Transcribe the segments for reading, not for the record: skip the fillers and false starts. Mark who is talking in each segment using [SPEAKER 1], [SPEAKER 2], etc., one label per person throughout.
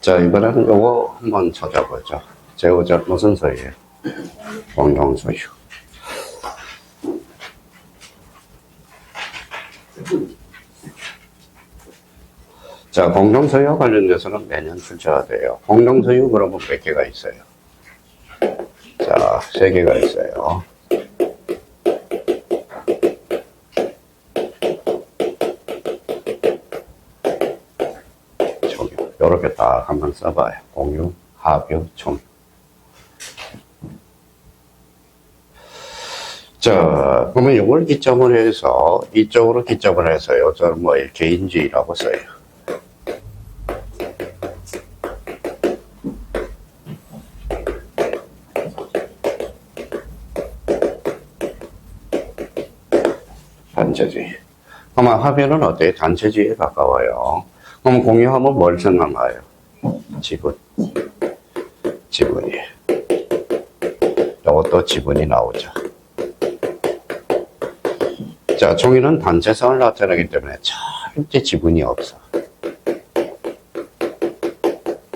[SPEAKER 1] 자, 이번에는 요거 한번 찾아보죠. 제후자 무슨 소유예요? 공동소유. 자, 공동소유와 관련돼서는 매년 출제가 돼요. 공동소유 그러면 몇 개가 있어요? 자, 3개가 있어요. 이렇게 딱 한번 써봐요. 공유, 합유, 총. 자, 그러면 이걸 기점으로 해서, 이쪽으로 기점을 해서요. 저는 뭐, 개인주의라고 써요. 단체주의. 그러면 합유는 어때요? 단체주의에 가까워요. 그럼 공유하면 뭘 생각나요? 지분. 지분이. 이것도 지분이 나오죠. 자, 종이는 단체성을 나타내기 때문에 절대 지분이 없어.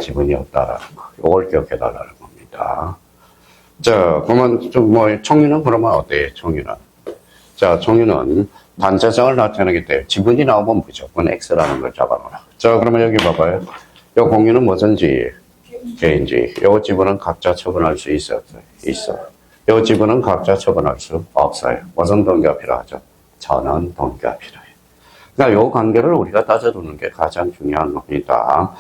[SPEAKER 1] 지분이 없다라는 거. 이걸 기억해달라는 겁니다. 자, 그러면 총유는 그러면 어때요? 총유는. 자, 총유는 단체성을 나타내기 때문에 지분이 나오면 무조건 X라는 걸 잡아놓으라. 자, 그러면 여기 봐봐요. 요 공유는 무슨지? 개인주의. 요 지분은 각자 처분할 수 있어. 요 지분은 각자 처분할 수 없어요. 무슨 동기가 필요하죠? 전원 동기가 필요해요. 그러니까 요 관계를 우리가 따져두는 게 가장 중요한 겁니다.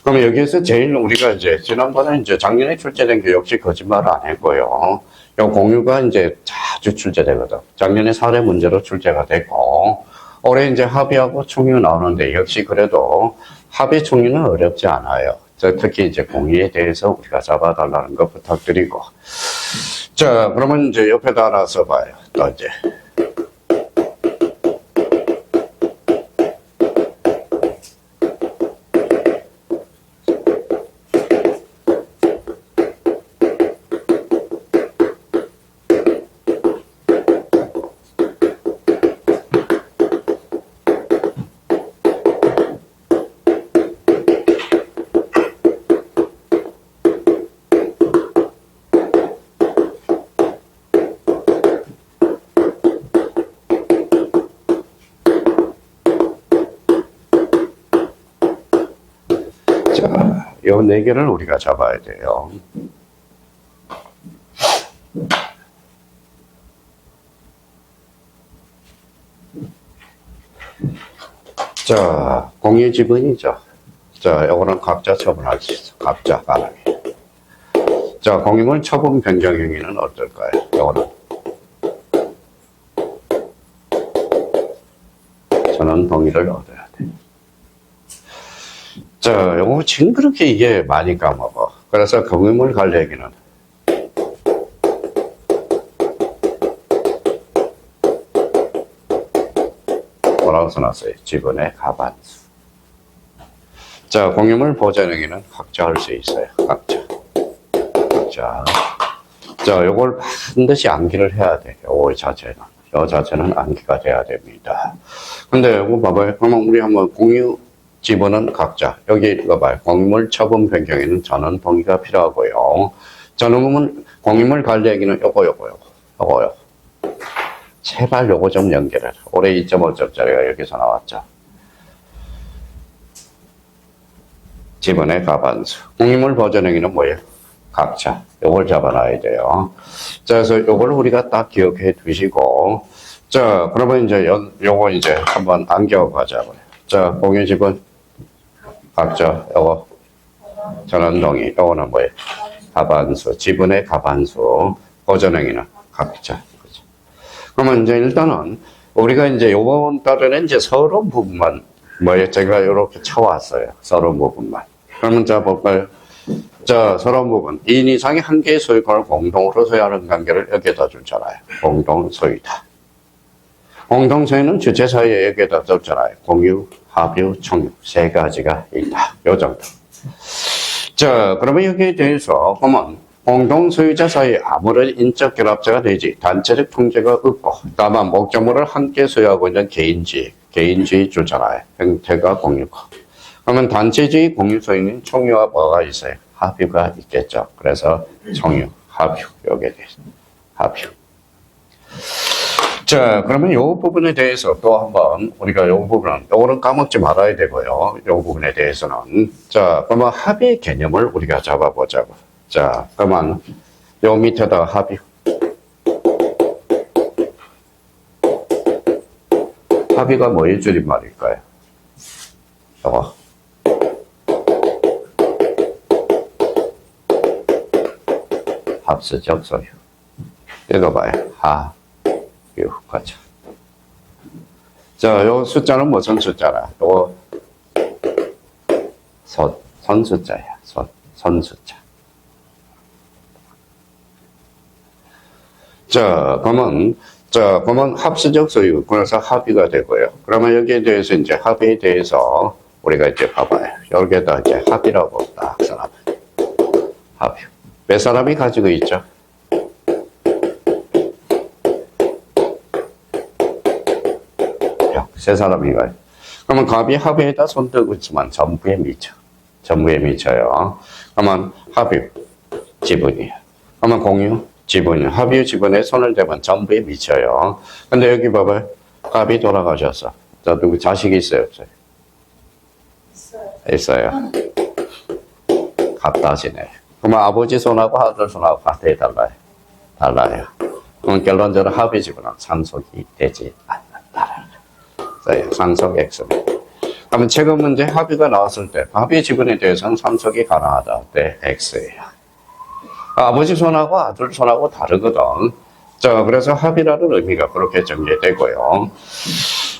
[SPEAKER 1] 그러면 여기에서 제일 우리가 이제 지난번에 이제 작년에 출제된 게 역시 거짓말을 안 했고요. 요 공유가 이제 자주 출제되거든. 작년에 사례 문제로 출제가 됐고, 올해 이제 합의하고 총유 나오는데 역시 그래도 합의 총유는 어렵지 않아요. 특히 이제 공유에 대해서 우리가 잡아달라는 거 부탁드리고. 자, 그러면 이제 옆에다 하나 써봐요. 또 이제. 요 4개를 우리가 잡아야 돼요. 자, 공유 지분이죠. 자, 요거는 각자 처분할 수 있어. 각자 가능해. 자, 공유물 처분 변경 행위는 어떨까요? 요거는. 저는 동의를 얻어야 돼. 자, 요거 징그럽게 이게 많이 까먹어. 그래서 공유물 관리 얘기는 뭐라고 써놨어요? 지분의 과반수. 자, 공유물 보전행위는 각자 할 수 있어요. 각자. 자, 요걸 반드시 암기를 해야 돼. 요 자체는 암기가 돼야 됩니다. 근데 요거 봐봐요. 그러면 우리 한번 공유 지분은 각자. 여기 이거 봐요. 공유물 처분 변경에는 전원 동의가 필요하고요. 공유물 관리 얘기는 요거요. 제발 요거 좀 연결해라. 올해 2.5점짜리가 여기서 나왔죠. 지분의 과반수. 공유물 보전행위는 뭐예요? 각자. 요걸 잡아놔야 돼요. 자, 그래서 요걸 우리가 딱 기억해 두시고. 자, 그러면 이제 요거 이제 한번 안겨 가자고요. 자, 공유 지분. 각자, 요거, 전원 동의, 요거는 뭐예요? 과반수, 지분의 과반수, 보전행위는 각자. 그렇죠. 그러면 이제 일단은, 우리가 이제 요번 달에는 이제 서론 부분만, 제가 이렇게 쳐왔어요. 서론 부분만. 그러면 자, 볼까요? 자, 서론 부분. 2인 이상의 한 개의 소유권을 공동으로 소유하는 관계를 여기에다 주잖아요. 공동 소유다. 공동 소유는 주체 사이에 여기에다 줬잖아요. 공유, 합유, 총유 3가지가 있다. 요 정도. 자, 그러면 여기에 대해서 보면 공동 소유자 사이에 아무런 인적 결합자가 되지 단체적 통제가 없고 다만 목적물을 함께 소유하고 있는 개인주의 주잖아요. 형태가 공유고. 그러면 단체주의 공유소유는 총유와 뭐가 있어요? 합유가 있겠죠. 그래서 총유, 합유, 요게 돼. 합유. 자, 그러면 이 부분에 대해서 또 한번 우리가 이 부분은, 요거는 까먹지 말아야 되고요. 이 부분에 대해서는. 자, 그러면 합의 개념을 우리가 잡아보자고. 자, 그러면 요 밑에다가 합의. 합의가 뭐의 줄임말일까요? 요거. 합수적 소유. 읽어봐요. 합유. 그렇죠. 자, 요 숫자는 무슨 숫자라? 요거 선 숫자야. 선 숫자. 자, 그러면 합수적 소유. 그래서 합의가 되고요. 그러면 여기에 대해서 이제 합의에 대해서 우리가 이제 봐봐요. 여기에다 이제 합의라고 딱 써놔봐요. 합의. 몇 사람이 가지고 있죠? 세 사람이 가요. 그러면 갑이 합의에다 손들고 있지만 전부에 미쳐. 전부에 미쳐요. 그러면 합의 지분이에요. 그러면 공유 지분이에요. 합의 지분에 손을 대면 전부에 미쳐요. 근데 여기 봐봐요. 갑이 돌아가셨어. 자, 누구 자식이 있어요? 없어요? 있어요. 같다 하시네. 그러면 아버지 손하고 아들 손하고 같아 달라요. 달라요. 그럼 결론적으로 합의 지분은 상속이 되지 않는다. 상속 X네. 그러면 최근 문제 합의가 나왔을 때 합의 지분에 대해서는 상속이 가능하다. 네, X예요. 아버지 손하고 아들 손하고 다르거든. 자, 그래서 합의라는 의미가 그렇게 정리되고요.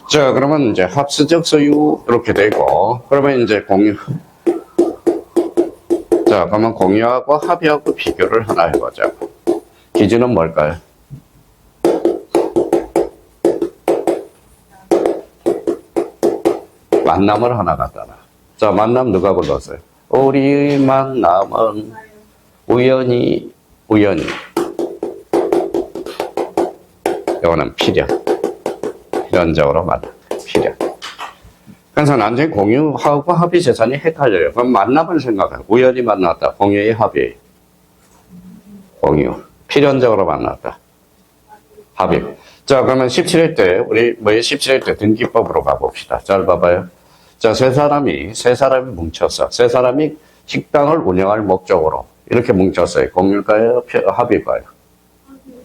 [SPEAKER 1] 자, 그러면 이제 합수적 소유 이렇게 되고, 그러면 이제 공유. 자, 그러면 공유하고 합의하고 비교를 하나 해보자. 기준은 뭘까요? 만남을 하나 갖다 놔. 자, 만남 누가 불렀어요? 우리 만남은 우연히. 이거는 필연적으로 만나. 필연. 그래서 나중에 공유하고 합의 재산이 헷갈려요. 그럼 만남을 생각해요. 우연히 만났다. 공유의 합의. 공유. 필연적으로 만났다. 합의. 자, 그러면 17일 때, 우리 17일 때 등기법으로 가봅시다. 잘 봐봐요. 자, 세 사람이 뭉쳤어. 세 사람이 식당을 운영할 목적으로 이렇게 뭉쳤어요. 공유일까요? 합의일까요?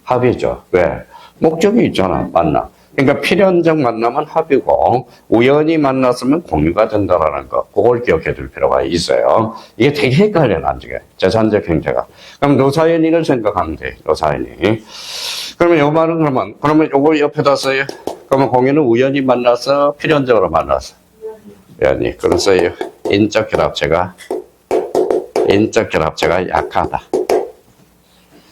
[SPEAKER 1] 합의죠. 왜? 목적이 있잖아. 만남. 그러니까 필연적 만남은 합의고 우연히 만났으면 공유가 된다라는 거. 그걸 기억해 둘 필요가 있어요. 이게 되게 헷갈려 나중에. 재산적 형태가. 그럼 노사연이를 생각하면 돼. 노사연이. 그러면 요 말은 그러면 요거 옆에다 써요. 그러면 공유는 우연히 만나서 필연적으로 만났어. 우연히. 그래서요. 인적 결합체가 약하다.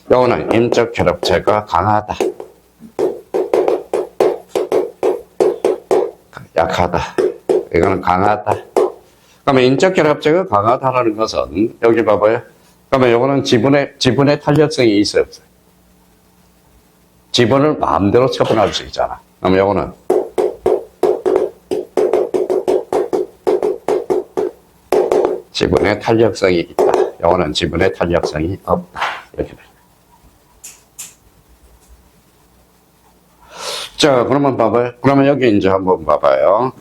[SPEAKER 1] 요거는 인적 결합체가 강하다. 약하다. 이거는 강하다. 그러면 인적 결합체가 강하다라는 것은 여기 봐봐요. 그러면 요거는 지분의 탄력성이 있어요, 없어요? 지분을 마음대로 처분할 수 있잖아. 그러면 요거는 지분의 탄력성이 있다. 요거는 지분의 탄력성이 없다. 이렇게 돼. 자, 그러면 봐봐요. 그러면 여기 이제 한번 봐봐요.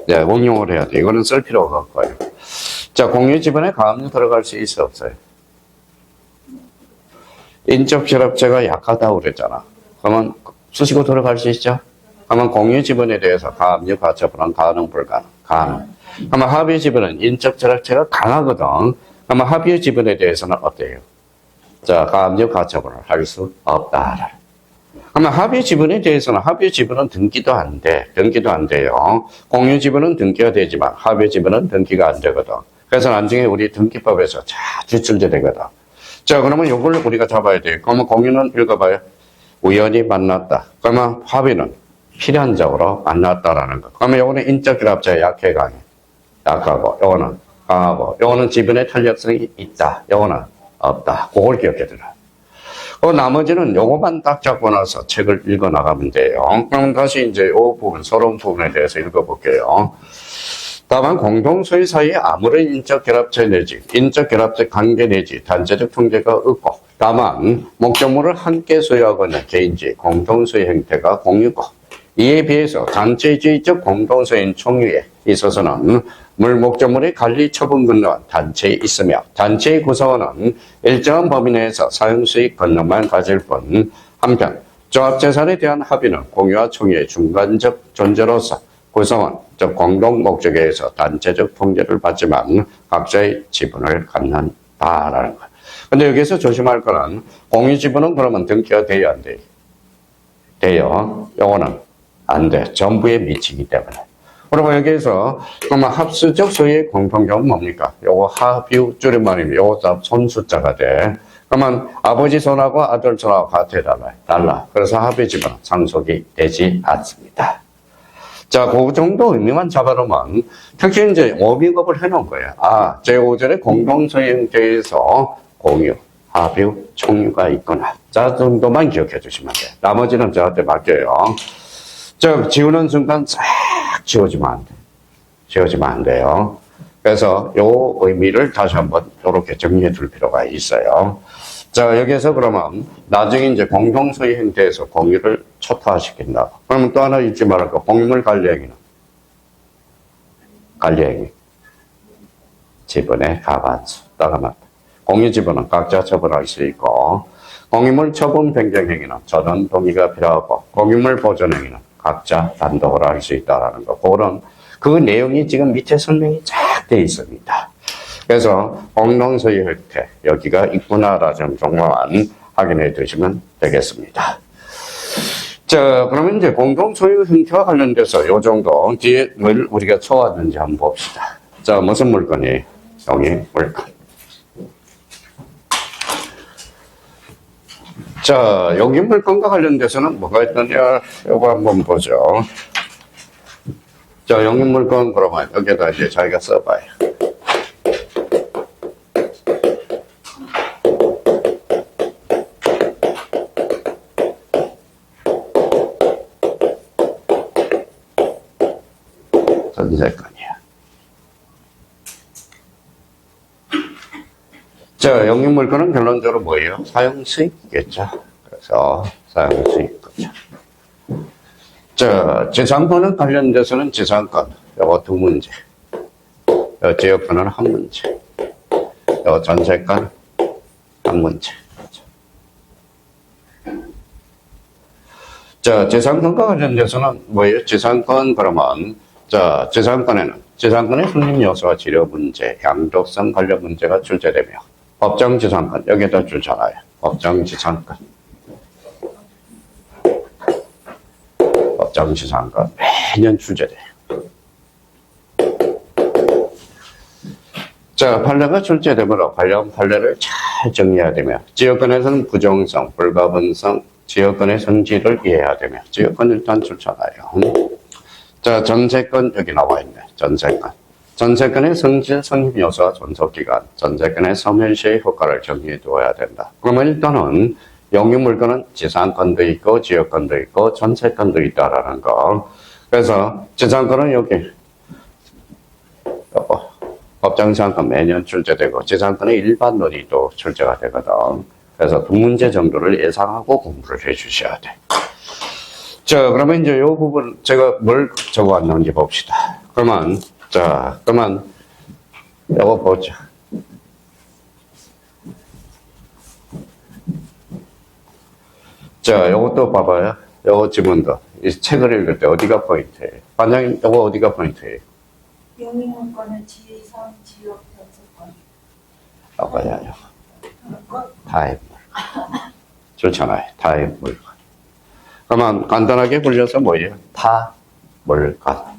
[SPEAKER 1] 네, 응용을 해야 돼. 이거는 쓸 필요가 없고요. 자, 공유 지분에 가압류 들어갈 수 있어, 없어요? 인적 결합체가 약하다고 그랬잖아. 그러면 수식어 들어갈 수 있죠? 그러면 공유 지분에 대해서 가압류 가처분은 가능, 불가능? 가능. 그러면 합의 지분은 인적 결합체가 강하거든. 그러면 합의 지분에 대해서는 어때요? 자, 가압류 가처분을 할 수 없다. 그러면 합의 지분에 대해서는 합의 지분은 등기도 안 돼. 등기도 안 돼요. 공유 지분은 등기가 되지만 합의 지분은 등기가 안 되거든. 그래서 나중에 우리 등기법에서 자주 출제되거든. 자, 그러면 이걸 우리가 잡아야 돼요. 그러면 공유는 읽어봐요. 우연히 만났다. 그러면 합의는 필연적으로 만났다라는 거. 그러면 이거는 인적 결합체가 약해, 강해. 약하고, 이거는 강하고, 이거는 지분의 탄력성이 있다. 이거는 없다. 그걸 기억해 두라. 나머지는 요거만 딱 잡고 나서 책을 읽어 나가면 돼요. 그럼 다시 이제 요 부분, 서론 부분에 대해서 읽어볼게요. 다만 공동소유 사이에 아무런 인적 결합체 내지 인적 결합체 관계 내지 단체적 통제가 없고 다만 목적물을 함께 소유하고 있는 개인지 공동소유 형태가 공유고 이에 비해서 단체주의적 공동소유인 총유에 있어서는 물목적물의 관리 처분 권능은 단체에 있으며 단체의 구성원은 일정한 범위 내에서 사용수익 권능만 가질 뿐 한편 조합재산에 대한 합의는 공유와 총유의 중간적 존재로서 구성원, 즉 공동 목적에 의해서 단체적 통제를 받지만 각자의 지분을 갖는다라는 거예요. 근데 여기서 조심할 거는 공유 지분은 그러면 등기가 돼야 안 돼요? 돼요. 요거는 안 돼. 전부에 미치기 때문에. 그리고 여기에서 그러면 합수적 소유의 공통점은 뭡니까? 요거 합유 줄임말이면 요거 다 손숫자가 돼. 그러면 아버지 손하고 아들 손하고 같아 달라. 그래서 합의 지분은 상속이 되지 않습니다. 자, 그 정도 의미만 잡아놓으면, 특히 이제 워밍업을 해놓은 거예요. 제5절에 공동소유 형태에서 공유, 합유, 총유가 있구나. 자, 정도만 기억해 주시면 돼요. 나머지는 저한테 맡겨요. 지우는 순간 싹 지워지면 안 돼. 지워지면 안 돼요. 그래서 요 의미를 다시 한번 이렇게 정리해 둘 필요가 있어요. 자, 여기에서 그러면 나중에 이제 공동소유 형태에서 공유를 초토화시킨다. 그러면 또 하나 잊지 말을 거. 공유물 관리행위는? 관리행위. 지분의 가반수. 따라만. 공유 지분은 각자 처분할 수 있고, 공유물 처분 변경 행위는 전원 동의가 필요하고, 공유물 보존 행위는 각자 단독으로 할 수 있다라는 거. 그런 그 내용이 지금 밑에 설명이 쫙 되어 있습니다. 그래서 공동소유 형태 여기가 있구나라는 정도만 확인해 두시면 되겠습니다. 자, 그러면 이제 공동소유 형태와 관련돼서 요 정도 뒤에 뭘 우리가 쳐왔는지 한번 봅시다. 자, 무슨 물건이? 용의 물건. 자, 용의 물건과 관련돼서는 뭐가 있느냐? 요거 한번 보죠. 자, 용의 물건 그러면 여기에다 이제 자기가 써봐요. 전세권이야. 자, 용익물건은 결론적으로 뭐예요? 사용수익이겠죠. 그래서 사용수익이죠. 자, 재산권은 관련돼서는 재산권, 요거 두 문제. 요 지역권은 한 문제. 요 전세권 한 문제. 자, 재산권과 관련돼서는 뭐예요? 재산권 그러면 자, 재산권의 성립 요소와 지려 문제, 양도성 관련 문제가 출제되며 법정 재산권 여기에다 주잖아요. 법정 재산권. 법정 재산권 매년 출제돼요. 자, 판례가 출제되므로 관련 판례를 잘 정리해야 되며 지역권에서는 부정성, 불가분성, 지역권의 성질을 이해해야 되며 지역권 일단 좋잖아요. 자, 전세권 여기 나와 있네. 전세권. 전세권의 성질, 성립 요소와 존속기간, 전세권의 소멸시의 효과를 정리해 두어야 된다. 그러면 일단은 용익물건은 지상권도 있고 지역권도 있고 전세권도 있다라는 거. 그래서 지상권은 여기 법정지상권 매년 출제되고 지상권의 일반 논의도 출제가 되거든. 그래서 두 문제 정도를 예상하고 공부를 해 주셔야 돼. 자, 그러면 이제 이 부분 제가 뭘 적어왔는지 봅시다. 그러면 이거 보자. 자, 요것도 봐봐요. 요거 지문도. 이 책을 읽을 때 어디가 포인트예요? 반장님, 요거 어디가 포인트예요?
[SPEAKER 2] 용익물건은 지상, 지역, 전세권.
[SPEAKER 1] 요거야, 타입 물건. 좋잖아요. 타입 물건. 그러면 간단하게 굴려서 뭐예요? 타 물건.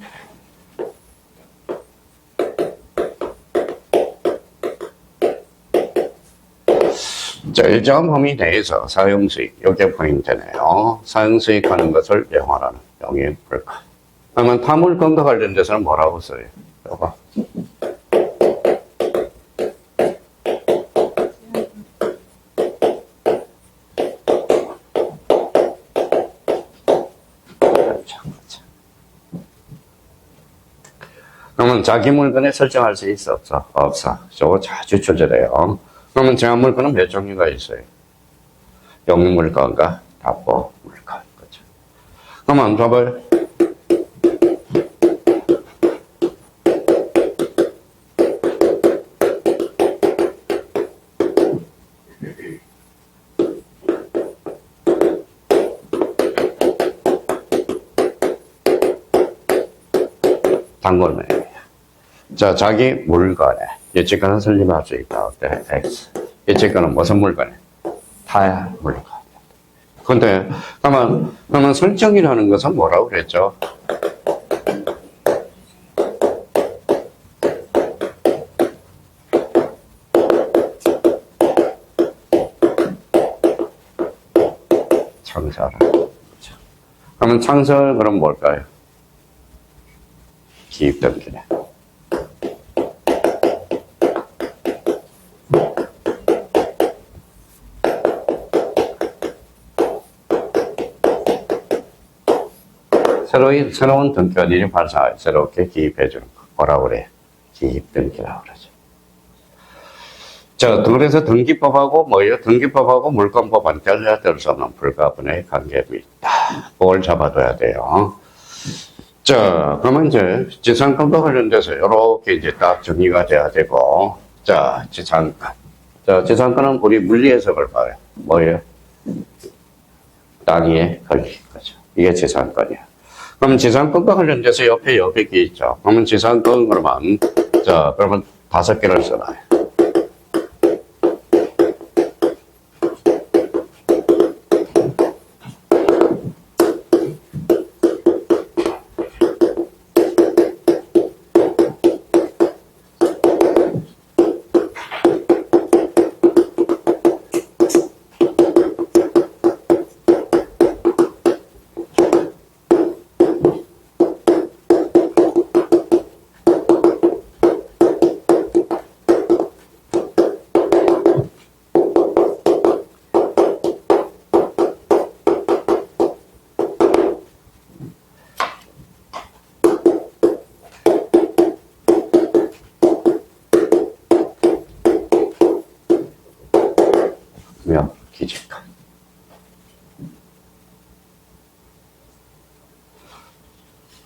[SPEAKER 1] 자, 일정한 범위 내에서 사용수익, 이게 포인트네요. 사용수익 하는 것을 영화라는 용익 물건. 그러면 타물건과 관련돼서는 뭐라고 써요? 요거. 그러면 자기 물건에 설정할 수 있어, 없어? 없어. 저거 자주 출제돼요. 그러면 제한 물건은 몇 종류가 있어요? 용익 물건과 답보 물건. 그죠? 그러면 답을 단골매. 자, 자기 물건에 예측가는 설립할 수 있다. 어때? X. 예측가는 무슨 물건에? 타야 물건. 근데, 그러면 설정이라는 것은 뭐라고 그랬죠? 창설. 그러면 창설, 그럼 뭘까요? 기입등기네. 새로운 등기원인이 발생하여 새롭게 기입해주는 거. 뭐라고 그래? 기입등기라고 그러죠. 자, 그래서 등기법하고 뭐예요? 등기법하고 물권법은 결여될 수 없는 불가분의 관계가 있다. 그걸 잡아둬야 돼요. 자, 그러면 이제 지상권과 관련돼서 이렇게 이제 딱 정리가 돼야 되고, 자, 지상권. 자, 지상권은 우리 물리 해석을 봐요. 뭐예요? 땅 위에 걸린 거죠. 이게 지상권이야. 그럼 지상권과 관련돼서 옆에 여백이 있죠. 그러면 지상권 그러면, 자, 그러면 5개를 써놔요. 기지권.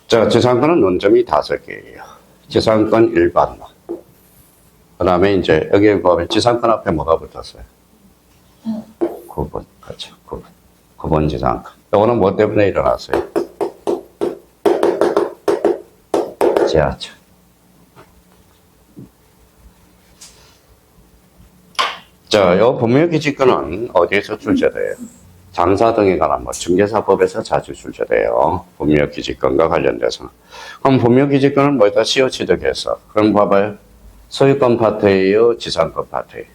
[SPEAKER 1] 자, 지상권은 논점이 5개예요. 지상권 일반론. 그 다음에 이제 여기 보면 지상권 앞에 뭐가 붙었어요? 구분. 그렇죠. 구분 지상권. 이거는 뭐 때문에 일어났어요? 지하철. 자, 요 법률기지권은 어디에서 출제돼요? 장사 등에 관한 중개사법에서 자주 출제돼요. 법률기지권과 관련돼서. 그럼 법률기지권은 뭐에다 씌워 취득해서. 그럼 봐봐요. 소유권 파트예요? 지상권 파트예요?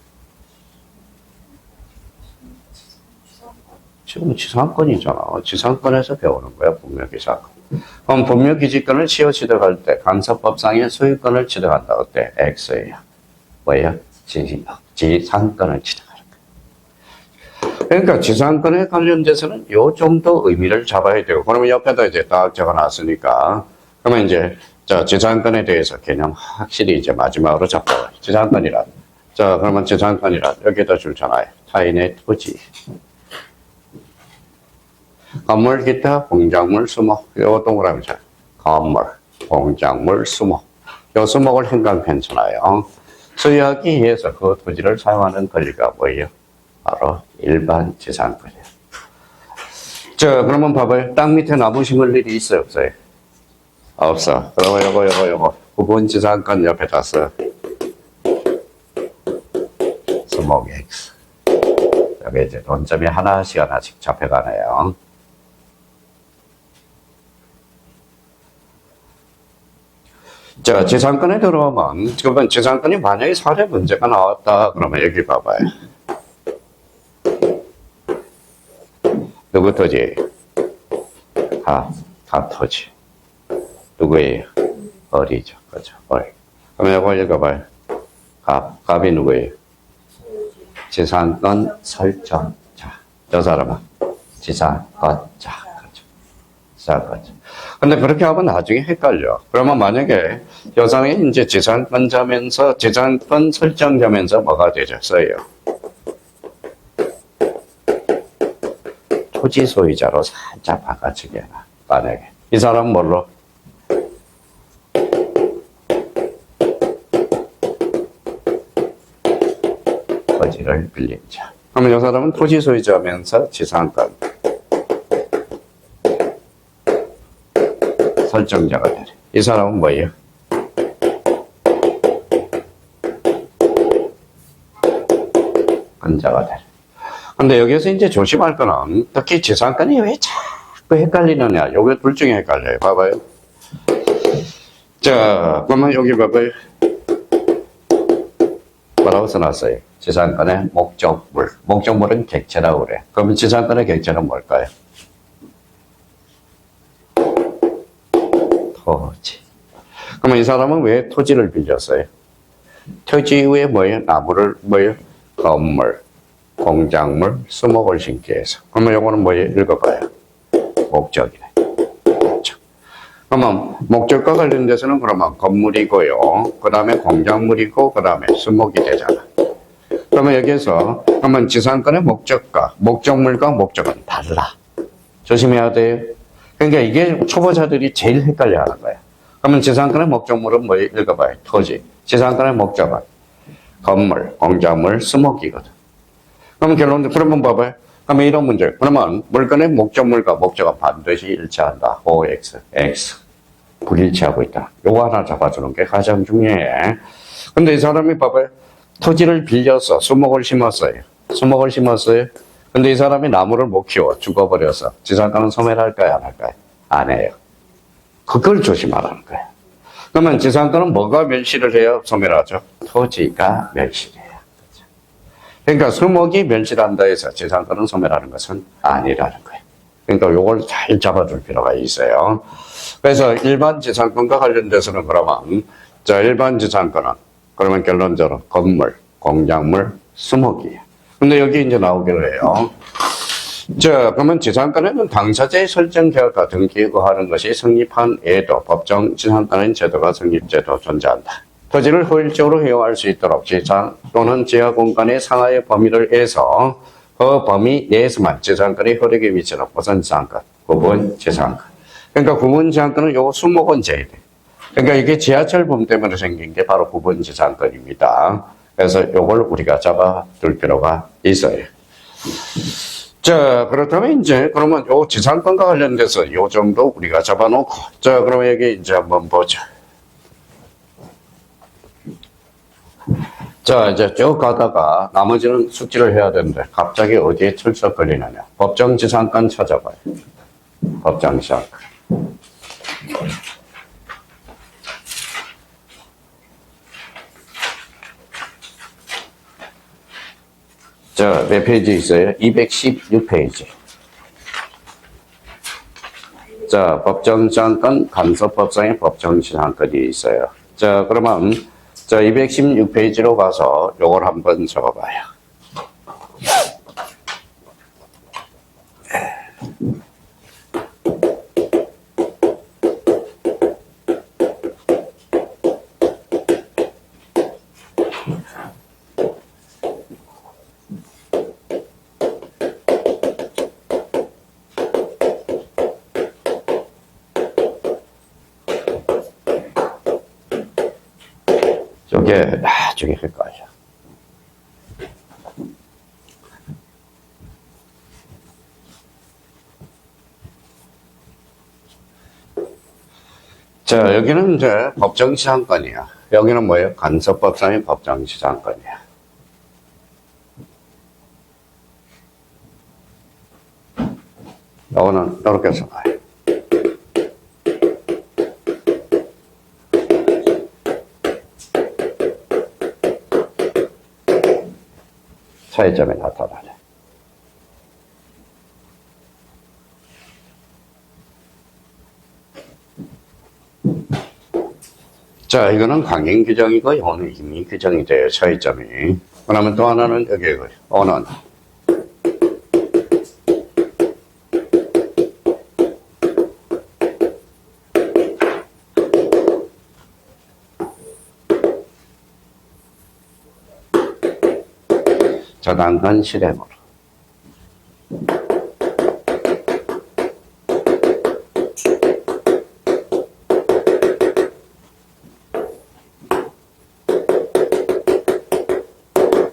[SPEAKER 1] 지금 지상권이잖아. 지상권에서 배우는 거야, 법률기지권. 그럼 법률기지권을 씌워 취득할 때 간섭법상의 소유권을 취득한다. 어때? X예요. 뭐예요? 지상권을 취득하는 거예요. 그러니까 지상권에 관련돼서는 요 정도 의미를 잡아야 되고, 그러면 옆에다 이제 딱 적어놨으니까, 그러면 이제, 자, 지상권에 대해서 개념 확실히 이제 마지막으로 잡아요. 지상권이란. 자, 그러면 지상권이란 여기다 줄잖아요. 타인의 토지. 건물, 기타, 공작물, 수목. 요 동그라미죠. 건물, 공작물, 수목. 요 수목을 행강편잖아요. 소유하기 위해서 그 토지를 사용하는 권리가 뭐예요? 바로 일반 지상권이에요. 자, 그러면 봐봐요. 땅 밑에 나무 심을 일이 있어요, 없어요? 없어. 그러면 요거. 구분 지상권 옆에다 써. 수목 X. 여기 이제 논점이 하나씩 잡혀가네요. 자, 지상권에 들어오면, 그러면 지상권이 만약에 사례 문제가 나왔다, 그러면 여기 봐봐요. 누구 토지? 토지. 누구예요? 어리죠. 그죠? 어리. 그러면 이거 읽어봐요. 갑이 누구예요? 지상권 설정자. 저 사람은 지상권자. 그죠? 지상권. 근데 그렇게 하면 나중에 헷갈려. 그러면 만약에 여성이 이제 지상권자면서, 지상권 설정자면서 뭐가 되죠? 써요. 토지 소유자로 살짝 바꿔치기 해놔. 만약에. 이 사람은 뭘로? 토지를 빌린 자. 그러면 이 사람은 토지 소유자면서 지상권 설정자가 되래. 이 사람은 뭐예요? 권자가 되래. 근데 여기서 이제 조심할 거는 특히 지상권이 왜 자꾸 헷갈리느냐. 요게 둘 중에 헷갈려요. 봐봐요. 자, 그러면 여기 봐봐요. 뭐라고 써놨어요? 지상권의 목적물. 목적물은 객체라고 그래. 그러면 지상권의 객체는 뭘까요? 토지. 그러면 이 사람은 왜 토지를 빌렸어요? 토지 위에 뭐예요? 나무를 뭐예요? 건물, 공작물, 수목을 심기 위해서. 그러면 요거는 뭐예요? 읽어봐요. 목적이네. 목적. 그러면 목적과 관련돼서는 그러면 건물이고요. 그 다음에 공작물이고, 그 다음에 수목이 되잖아. 그러면 여기에서, 그러면 지상권의 목적과, 목적물과 목적은 달라. 조심해야 돼요. 그러니까 이게 초보자들이 제일 헷갈려 하는 거야. 그러면 지상권의 목적물은 뭐 읽어봐요. 토지. 지상권의 목적은 건물, 공작물, 수목이거든. 그러면 결론은, 그러면 봐봐요. 그러면 이런 문제. 그러면 물건의 목적물과 목적은 반드시 일치한다. OX, X. 불일치하고 있다. 요거 하나 잡아주는 게 가장 중요해. 근데 이 사람이 봐봐요. 토지를 빌려서 수목을 심었어요. 수목을 심었어요. 근데 이 사람이 나무를 못 키워. 죽어버려서. 지상권은 소멸할까요? 안 할까요? 안 해요. 그걸 조심하라는 거예요. 그러면 지상권은 뭐가 멸시를 해요? 소멸하죠? 토지가 멸시해요. 그러니까 수목이 멸시한다 해서 지상권은 소멸하는 것은 아니라는 거예요. 그러니까 요걸 잘 잡아줄 필요가 있어요. 그래서 일반 지상권과 관련돼서는 그러면, 자, 일반 지상권은 그러면 결론적으로 건물, 공작물, 수목이에요. 근데 여기 이제 나오기로 해요. 자, 그러면 지상권에는 당사자의 설정 계약과 등기 의거하는 것이 성립한 에도 법정 지상권인 제도가 성립제도 존재한다. 토지를 효율적으로 이용할 수 있도록 지상 또는 지하 공간의 상하의 범위를 해서 그 범위 내에서만 지상권이 효력에 미치는 보선 지상권, 구분 지상권. 그러니까 구분 지상권은 요 수목은 제외 돼. 그러니까 이게 지하철범 때문에 생긴 게 바로 구분 지상권입니다. 그래서 요걸 우리가 잡아둘 필요가 있어요. 자, 그렇다면 이제 그러면 요 지상권과 관련돼서 요 정도 우리가 잡아놓고, 자, 그러면 여기 이제 한번 보자. 자, 이제 쭉 가다가 나머지는 숙지를 해야 되는데 갑자기 어디에 철썩 걸리느냐. 법정지상권 찾아봐요. 법정지상권. 자, 몇 페이지 있어요? 216페이지. 자, 법정지상권 간섭법상의 법정지상권이 있어요. 자, 그러면 자, 216페이지로 가서 요걸 한번 적어봐요. 저게 나중에 헷갈려. 자, 여기는 이제 법정지상권이야. 여기는 뭐예요? 간섭법상의 법정지상권이야. 요거는 이렇게 써봐요. 차이점이 나타나네. 자, 이거는 강행 규정이고, 이거는 임의 규정이 돼요, 차이점이. 그러면 또 하나는 여기, 언언. 저당권 실행으로.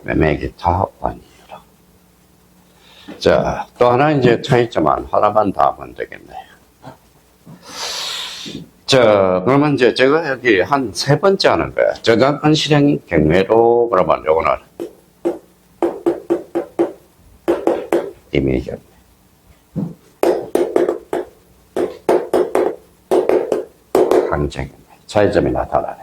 [SPEAKER 1] 매매 기타 원인으로. 자, 또 하나 이제 차이점은 하나만 더 하면 되겠네요. 자, 그러면 이제 제가 여기 한 세 번째 하는 거야. 저당권 실행 경매로, 그러면 요거는 임의 경매. 강제 경매. 차이점이 나타나네.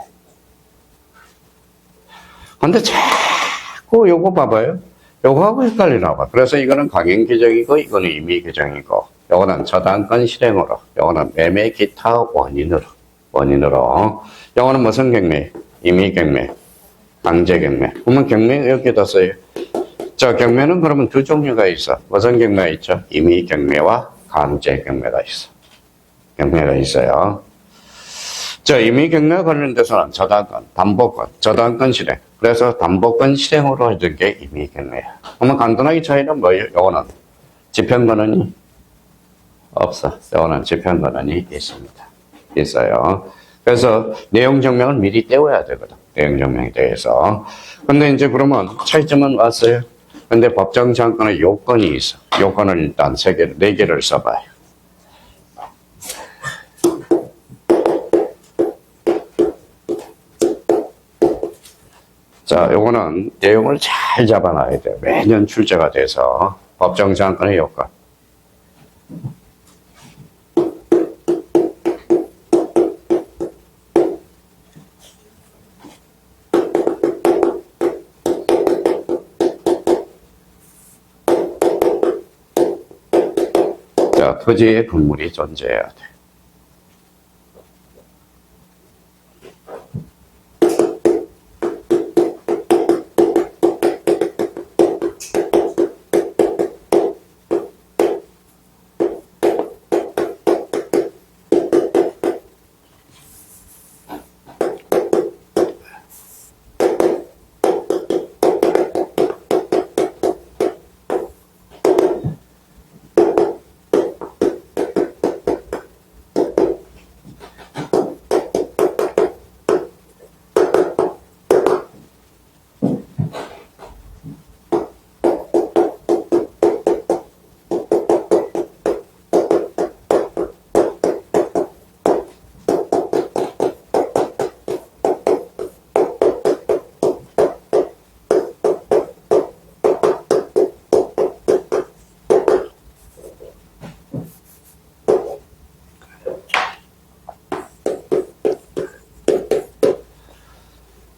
[SPEAKER 1] 근데 자꾸 요거 봐봐요. 요거하고 헷갈리나 봐. 그래서 이거는 강행 규정이고, 이거는 임의 규정이고, 요거는 저당권 실행으로, 요거는 매매 기타 원인으로. 요거는 무슨 경매? 임의 경매, 강제 경매. 그러면 경매 여기다 써요. 자, 경매는 그러면 두 종류가 있어. 무슨 경매가 있죠? 임의 경매와 강제 경매가 있어. 경매가 있어요. 자, 임의 경매와 관련돼서는 저당권, 담보권, 저당권 실행. 그래서 담보권 실행으로 해준 게 임의 경매야. 그러면 간단하게 차이는 뭐예요? 요거는 집행권한이 없어. 요거는 집행권한이 있습니다. 있어요. 그래서 내용 증명을 미리 떼워야 되거든. 내용 증명에 대해서. 근데 이제 그러면 차이점은 왔어요. 근데 법정 잠권의 요건이 있어. 요건을 일단 네 개를 써봐요. 자, 요거는 내용을 잘 잡아놔야 돼요. 매년 출제가 돼서. 법정 잠권의 요건. 자, 토지의 건물이 존재해야 돼.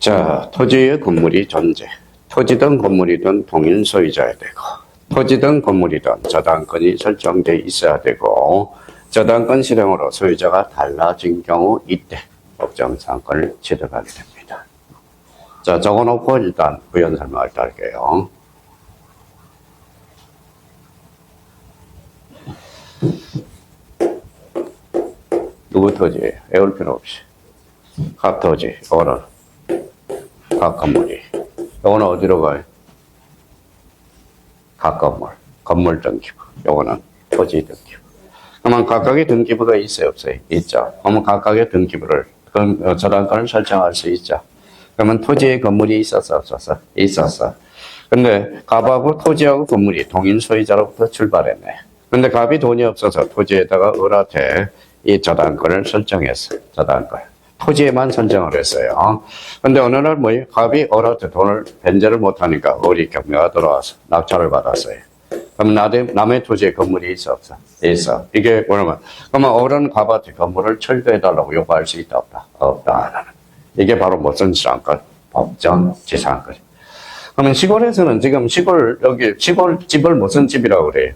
[SPEAKER 1] 자, 토지의 건물이 존재. 토지든 건물이든 동일 소유자야 되고, 토지든 건물이든 저당권이 설정돼 있어야 되고, 저당권 실행으로 소유자가 달라진 경우 이때 법정상권을 취득하게 됩니다. 자, 적어놓고 일단 부연 설명을 할게요. 누구 토지? 외울 필요 없이. 각 토지, 이거는 각 건물이. 요거는 어디로 가요? 각 건물. 건물 등기부. 요거는 토지 등기부. 그러면 각각의 등기부가 있어요, 없어요? 있죠. 그러면 각각의 등기부를, 저당권을 설정할 수 있죠. 그러면 토지에 건물이 있었어, 없었어? 있었어. 근데 갑하고 토지하고 건물이 동일 소유자로부터 출발했네. 근데 갑이 돈이 없어서 토지에다가 을한테 이 저당권을 설정했어. 저당권. 토지에만 선정을 했어요. 근데 어느 날 뭐예요? 갑이 을한테 돈을 변제를 못하니까 을이 경매가 들어와서 낙찰을 받았어요. 그럼 남의 토지에 건물이 있어, 없어? 있어. 이게 뭐냐면, 그러면 을은 갑한테 건물을 철거해달라고 요구할 수 있다, 없다? 없다. 이게 바로 무슨 지상권? 법정 지상권. 그러면 시골에서는 지금 시골집을 무슨 집이라고 그래요?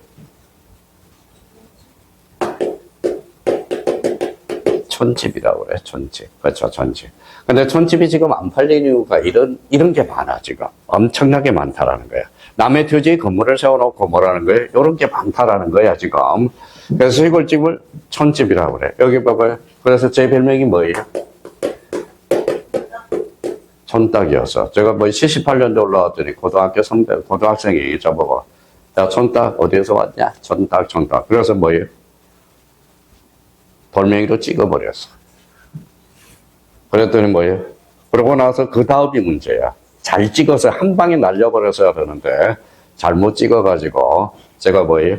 [SPEAKER 1] 촌집이라고 그래, 촌집. 그렇죠, 촌집. 근데 촌집이 지금 안 팔리는 이유가 이런 게 많아, 지금. 엄청나게 많다라는 거야. 남의 토지에 건물을 세워놓고 뭐라는 거예요? 이런 게 많다라는 거야, 지금. 그래서 시골집을 촌집이라고 그래. 여기 봐봐요. 그래서 제 별명이 뭐예요? 촌딱이었어. 제가 뭐 78년도 올라왔더니 고등학교 선배, 고등학생이 저보고, 야, 촌딱 어디에서 왔냐? 촌딱. 그래서 뭐예요? 돌멩이로 찍어버렸어. 그랬더니 뭐예요? 그러고 나서 그 다음이 문제야. 잘 찍어서 한 방에 날려버렸어야 되는데, 잘못 찍어가지고, 제가 뭐예요?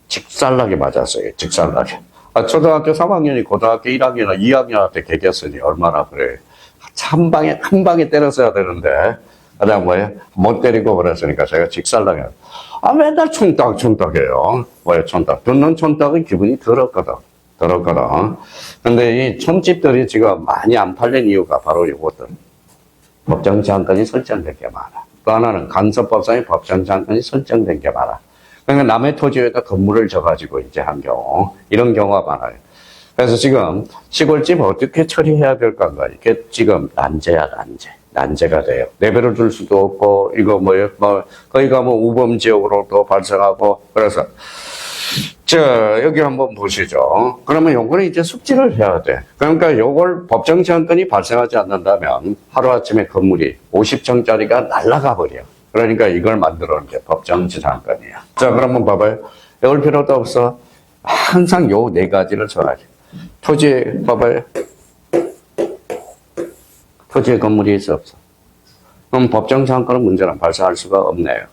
[SPEAKER 1] 직살나게 맞았어요. 직살나게. 초등학교 3학년이 고등학교 1학년, 2학년한테 개겼으니 얼마나 그래. 한 방에 때렸어야 되는데, 그다음 뭐예요? 못 때리고 그랬으니까 제가 직살나게. 맨날 촌딱해요. 뭐예요, 촌딱. 듣는 촌딱은 기분이 더럽거든. 근데 이 촌집들이 지금 많이 안 팔린 이유가 바로 이거든. 법정 제한권이 설정된 게 많아. 또 하나는 간섭법상의 법정 제한권이 설정된 게 많아. 그러니까 남의 토지에다 건물을 져가지고 이제 한 경우, 이런 경우가 많아요. 그래서 지금 시골집 어떻게 처리해야 될까가 이게 지금 난제가 돼요. 레벨을 줄 수도 없고, 이거 거기가 우범 지역으로 또 발생하고, 그래서, 여기 한번 보시죠. 그러면 요거는 이제 숙지를 해야 돼. 그러니까 요걸 법정 제한권이 발생하지 않는다면 하루아침에 건물이 50층짜리가 날아가 버려. 그러니까 이걸 만들어 놓은 게 법정 제한권이야. 그러면 봐봐요. 외울 필요도 없어. 항상 요 네 가지를 써야 돼. 토지에, 봐봐요. 토지에 건물이 있어, 없어? 그럼 법정 제한권은 문제는 발생할 수가 없네요.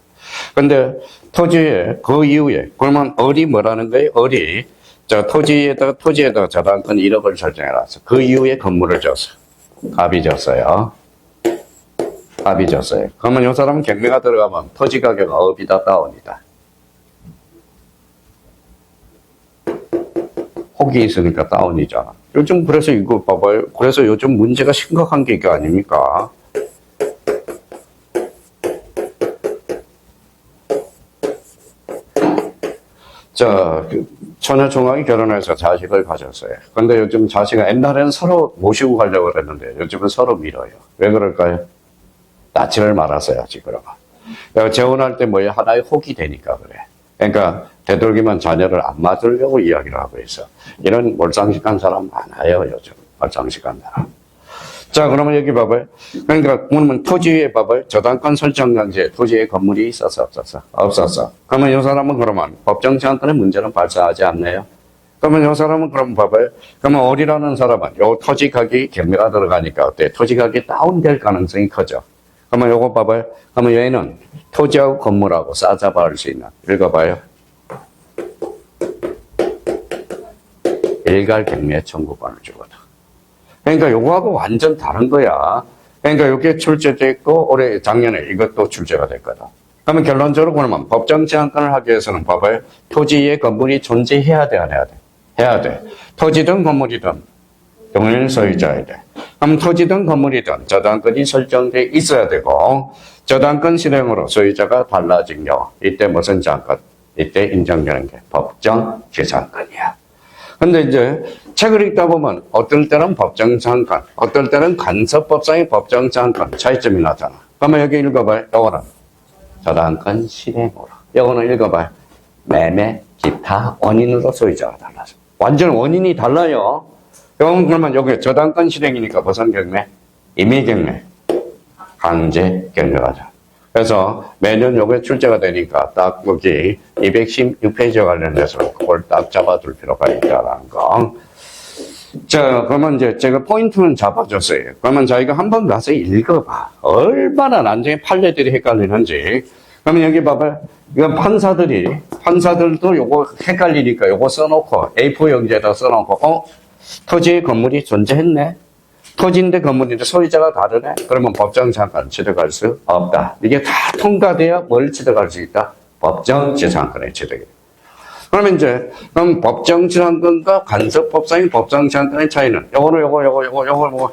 [SPEAKER 1] 근데 토지에, 그 이후에, 그러면 을이 뭐라는 거예요? 을이, 토지에다가 저당권 1억을 설정해놨어. 그 이후에 건물을 줬어. 갑이 줬어요. 그러면 이 사람은 경매가 들어가면 토지 가격 업이다, 다운이다. 혹이 있으니까 다운이잖아. 요즘 그래서 이거 봐봐요. 그래서 요즘 문제가 심각한 게 이게 아닙니까? 처녀 총각이 결혼해서 자식을 가졌어요. 근데 요즘 자식은 옛날에는 서로 모시고 가려고 그랬는데 요즘은 서로 밀어요. 왜 그럴까요? 낯을 말았어야지, 그러면. 재혼할 때 뭐야? 하나의 혹이 되니까 그래. 그러니까 되도록이면 자녀를 안 맞으려고 이야기를 하고 있어. 이런 몰상식한 사람 많아요, 요즘. 몰상식한 사람. 그러면 여기 봐봐요. 그러면 토지에 봐봐요. 저당권 설정 당시에 토지에 건물이 있었어, 없었어? 없었어. 그러면 이 사람은 그러면 법정 제한권의 문제는 발생하지 않네요. 그러면 이 사람은 그럼 봐봐요. 그러면 을이라는 사람은 요 토지 가격이 경매가 들어가니까 어때? 토지 가격이 다운될 가능성이 커져. 그러면 요거 봐봐요. 그러면 얘는 토지하고 건물하고 싸잡아할 수 있는. 읽어봐요. 일괄 경매 청구권을 주거든. 그러니까 요거하고 완전 다른 거야. 그러니까 요게 출제됐고 작년에 이것도 출제가 됐거든. 그러면 결론적으로 그러면 법정 제한권을 하기 위해서는 봐봐요. 토지에 건물이 존재해야 돼, 안 해야 돼? 해야 돼. 토지든 건물이든 동일 소유자야 돼. 그럼 토지든 건물이든 저당권이 설정돼 있어야 되고 저당권 실행으로 소유자가 달라진 경우 이때 무슨 제한권? 이때 인정되는 게 법정 제한권이야. 근데 이제 책을 읽다 보면 어떨 때는 법정 제한권, 어떨 때는 간섭법상의 법정 제한권 차이점이 나잖아. 그러면 여기 읽어봐요. 요거는 저당권 실행으로. 요거는 읽어봐요. 매매, 기타 원인으로 소유자가 달라져. 완전 원인이 달라요. 요건 그러면 여기 저당권 실행이니까 무슨 경매? 임의 경매. 강제 경매가 죠. 그래서 매년 요게 출제가 되니까 딱 여기 216페이지와 관련해서 그걸 딱 잡아둘 필요가 있다라는 거. 그러면 이제 제가 포인트는 잡아줬어요. 그러면 자기가 한번 가서 읽어봐. 얼마나 나중에 판례들이 헷갈리는지. 그러면 여기 봐봐요. 이건 판사들도 요거 헷갈리니까 요거 써놓고 A4 용지에다 써놓고, 토지에 건물이 존재했네? 토지인데 건물인데 소유자가 다르네? 그러면 법정 제한권 취득할 수 없다. 이게 다 통과돼야 뭘 취득할 수 있다? 법정 제한권의 취득이에요. 그러면 그럼 법정 제한권과 간섭법상의 법정 제한권의 차이는 요거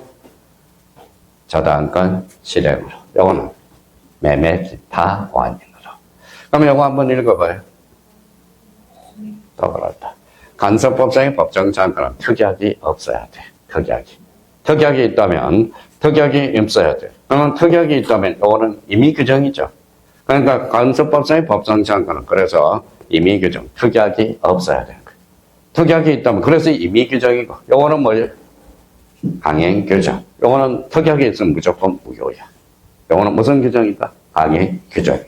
[SPEAKER 1] 저당권 실행으로. 요거는 매매 기타 원인으로. 그러면 요거 한번 읽어봐요. 더 그렇다. 간섭법상의 법정 제한권은 특약이 없어야 돼. 특약이 있다면 특약이 없어야 돼. 그러면 특약이 있다면 요거는 임의 규정이죠. 그러니까 간섭법상의 법정 제한권은 그래서 임의 규정, 특약이 없어야 되는 거예요. 특약이 있다면 그래서 임의 규정이고 요거는 뭐예요? 강행 규정. 요거는 특이하게 있으면 무조건 무효야. 요거는 무슨 규정이다? 강행 규정이다.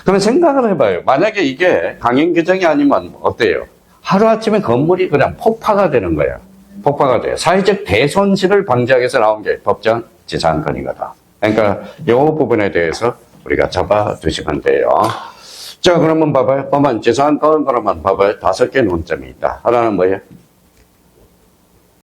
[SPEAKER 1] 그러면 생각을 해봐요. 만약에 이게 강행 규정이 아니면 어때요? 하루아침에 건물이 그냥 폭파가 되는 거야. 폭파가 돼요. 사회적 대손실을 방지하기 위해서 나온 게 법정 지상권이거든. 그러니까 이 부분에 대해서 우리가 잡아두시면 돼요. 자, 그러면 봐봐요. 보면 지상권 그러면 봐봐요. 5개 논점이 있다. 하나는 뭐예요?